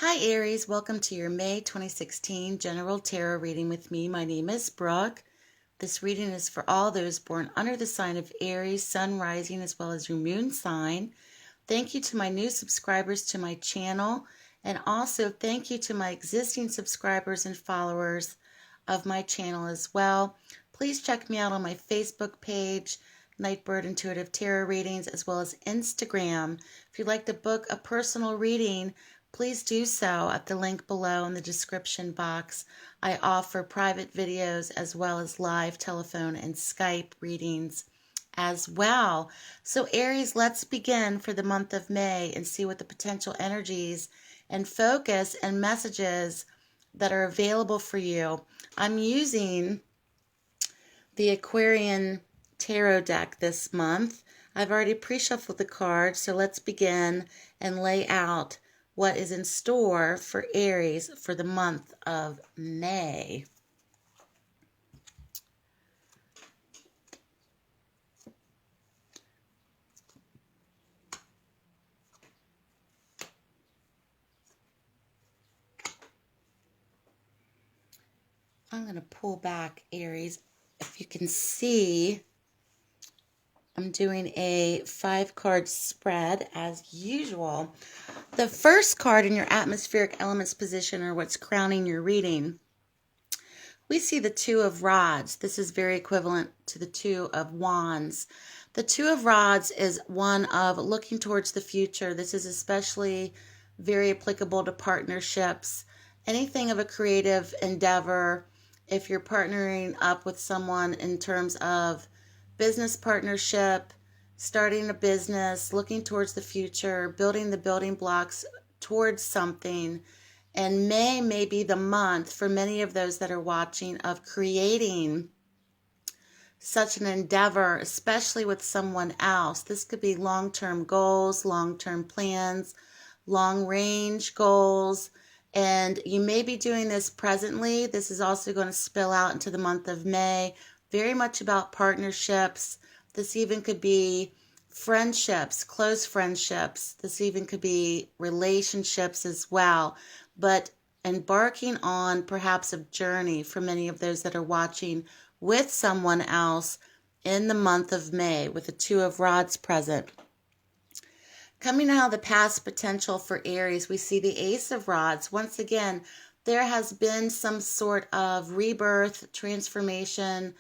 Hi Aries, welcome to your May 2016 General Tarot reading with me. My name is Brooke. This reading is for all those born under the sign of Aries, Sun, Rising, as well as your Moon sign. Thank you to my new subscribers to my channel, and also thank you to my existing subscribers and followers of my channel as well. Please check me out on my Facebook page, Nightbird Intuitive Tarot Readings, as well as Instagram. If you'd like to book a personal reading, please do so at the link below in the description box. I offer private videos as well as live telephone and Skype readings as well. So Aries, let's begin for the month of May and see what the potential energies and focus and messages that are available for you. I'm using the Aquarian Tarot deck this month. I've already pre-shuffled the cards, so let's begin and lay out what is in store for Aries for the month of May. I'm going to pull back, Aries. If you can see, I'm doing a 5-card spread as usual. The first card in your atmospheric elements position, or what's crowning your reading, we see the Two of Rods. This is very equivalent to the Two of Wands. The Two of Rods is one of looking towards the future. This is especially very applicable to partnerships, anything of a creative endeavor. If you're partnering up with someone in terms of business partnership, starting a business, looking towards the future, building the building blocks towards something. And May may be the month for many of those that are watching of creating such an endeavor, especially with someone else. This could be long-term goals, long-term plans, long-range goals. And you may be doing this presently. This is also going to spill out into the month of May. Very much about partnerships. This even could be friendships, close friendships. This even could be relationships as well. But embarking on perhaps a journey for many of those that are watching with someone else in the month of May with the Two of Rods present. Coming out of the past potential for Aries, we see the Ace of Rods. Once again, there has been some sort of rebirth, transformation,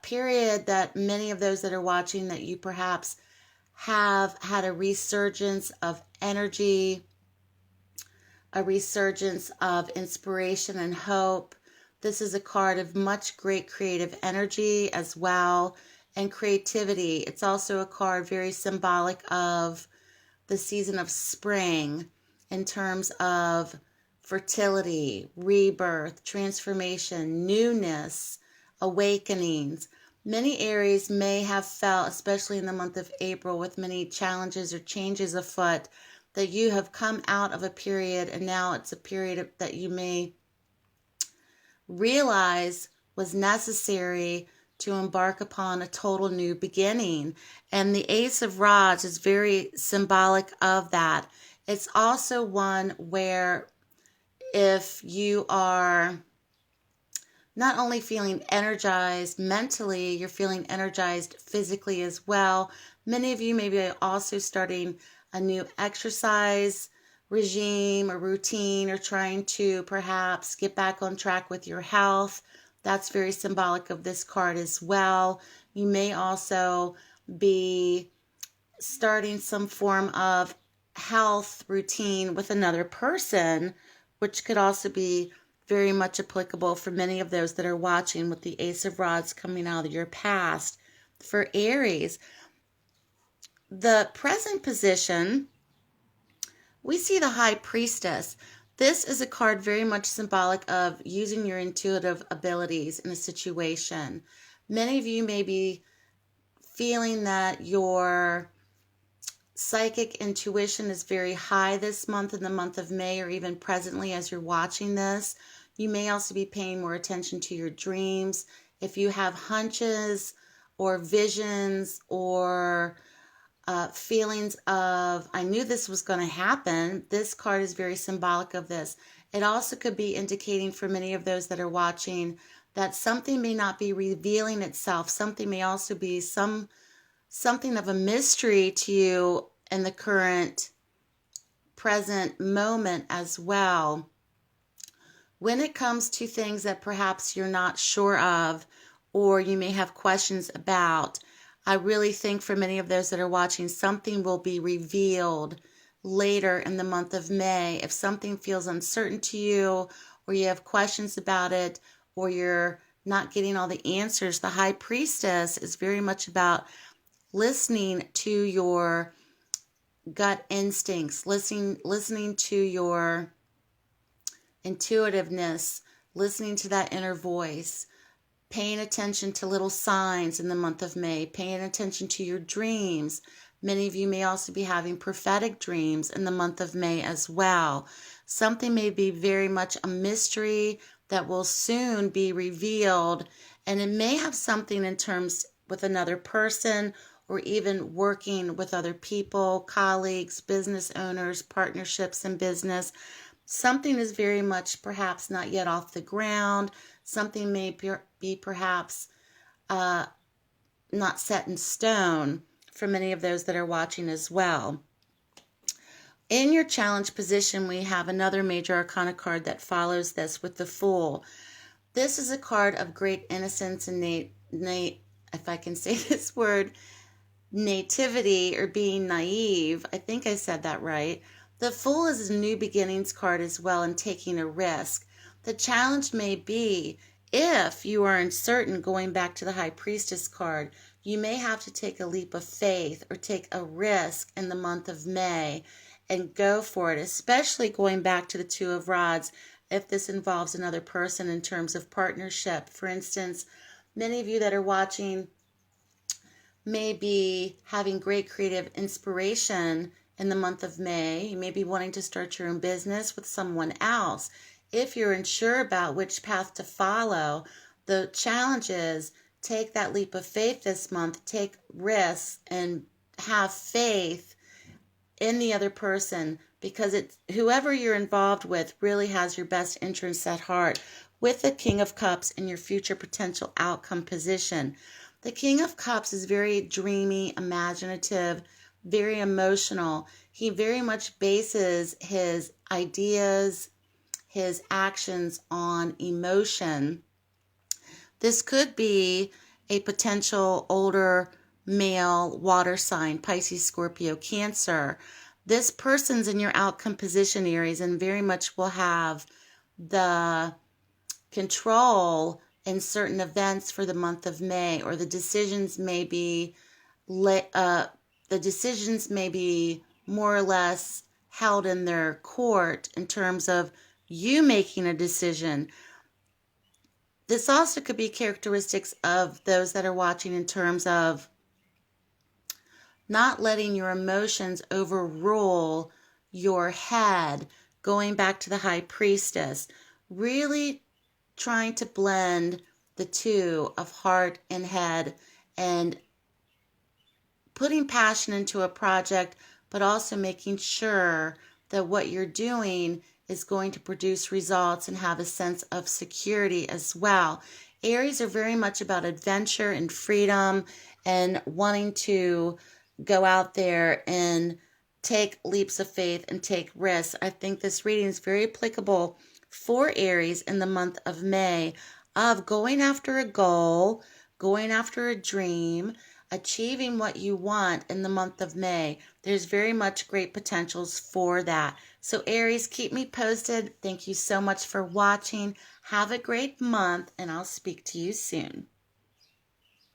period that many of those that are watching, that you perhaps have had a resurgence of energy, a resurgence of inspiration and hope. This is a card of much great creative energy as well, and creativity. It's also a card very symbolic of the season of spring in terms of fertility, rebirth, transformation, newness, awakenings. Many Aries may have felt, especially in the month of April, with many challenges or changes afoot, that you have come out of a period, and now it's a period that you may realize was necessary to embark upon a total new beginning. And the Ace of Rods is very symbolic of that. It's also one where if you are not only feeling energized mentally, you're feeling energized physically as well. Many of you may be also starting a new exercise regime or routine, or trying to perhaps get back on track with your health. That's very symbolic of this card as well. You may also be starting some form of health routine with another person, which could also be very much applicable for many of those that are watching with the Ace of Rods coming out of your past. For Aries, the present position, we see the High Priestess. This is a card very much symbolic of using your intuitive abilities in a situation. Many of you may be feeling that your psychic intuition is very high this month, in the month of May, or even presently as you're watching this. You may also be paying more attention to your dreams. If you have hunches or visions or feelings of, I knew this was going to happen. This card is very symbolic of this. It also could be indicating for many of those that are watching that something may not be revealing itself. Something may also be something of a mystery to you in the current present moment as well. When it comes to things that perhaps you're not sure of or you may have questions about, I really think for many of those that are watching, something will be revealed later in the month of May. If something feels uncertain to you or you have questions about it or you're not getting all the answers, the High Priestess is very much about listening to your gut instincts, listening to your intuitiveness, listening to that inner voice, paying attention to little signs in the month of May, paying attention to your dreams. Many of you may also be having prophetic dreams in the month of May as well. Something may be very much a mystery that will soon be revealed, and it may have something in terms with another person or even working with other people, colleagues, business owners, partnerships in business. Something is very much perhaps not yet off the ground. Something may be perhaps not set in stone for many of those that are watching as well. In your challenge position, we have another major arcana card that follows this with the Fool. This is a card of great innocence and if I can say this word, nativity or being naive. I think I said that right. The Fool is a new beginnings card as well and taking a risk. The challenge may be, if you are uncertain, going back to the High Priestess card, you may have to take a leap of faith or take a risk in the month of May and go for it, especially going back to the Two of Rods if this involves another person in terms of partnership. For instance, many of you that are watching may be having great creative inspiration in the month of May. You may be wanting to start your own business with someone else. If you're unsure about which path to follow, the challenge is take that leap of faith this month, take risks, and have faith in the other person, because it's whoever you're involved with really has your best interests at heart with the King of Cups in your future potential outcome position. The King of Cups is very dreamy, imaginative, very emotional. He very much bases his ideas, his actions on emotion. This could be a potential older male water sign, Pisces, Scorpio, Cancer. This person's in your outcome position, Aries, and very much will have the control in certain events for the month of May, or the decisions may be more or less held in their court in terms of you making a decision. This also could be characteristics of those that are watching in terms of not letting your emotions overrule your head, going back to the High Priestess, really trying to blend the two of heart and head and putting passion into a project, but also making sure that what you're doing is going to produce results and have a sense of security as well. Aries are very much about adventure and freedom and wanting to go out there and take leaps of faith and take risks. I think this reading is very applicable for Aries in the month of May, of going after a goal, going after a dream, achieving what you want in the month of May. There's very much great potentials for that. So Aries, keep me posted. Thank you so much for watching. Have a great month, and I'll speak to you soon.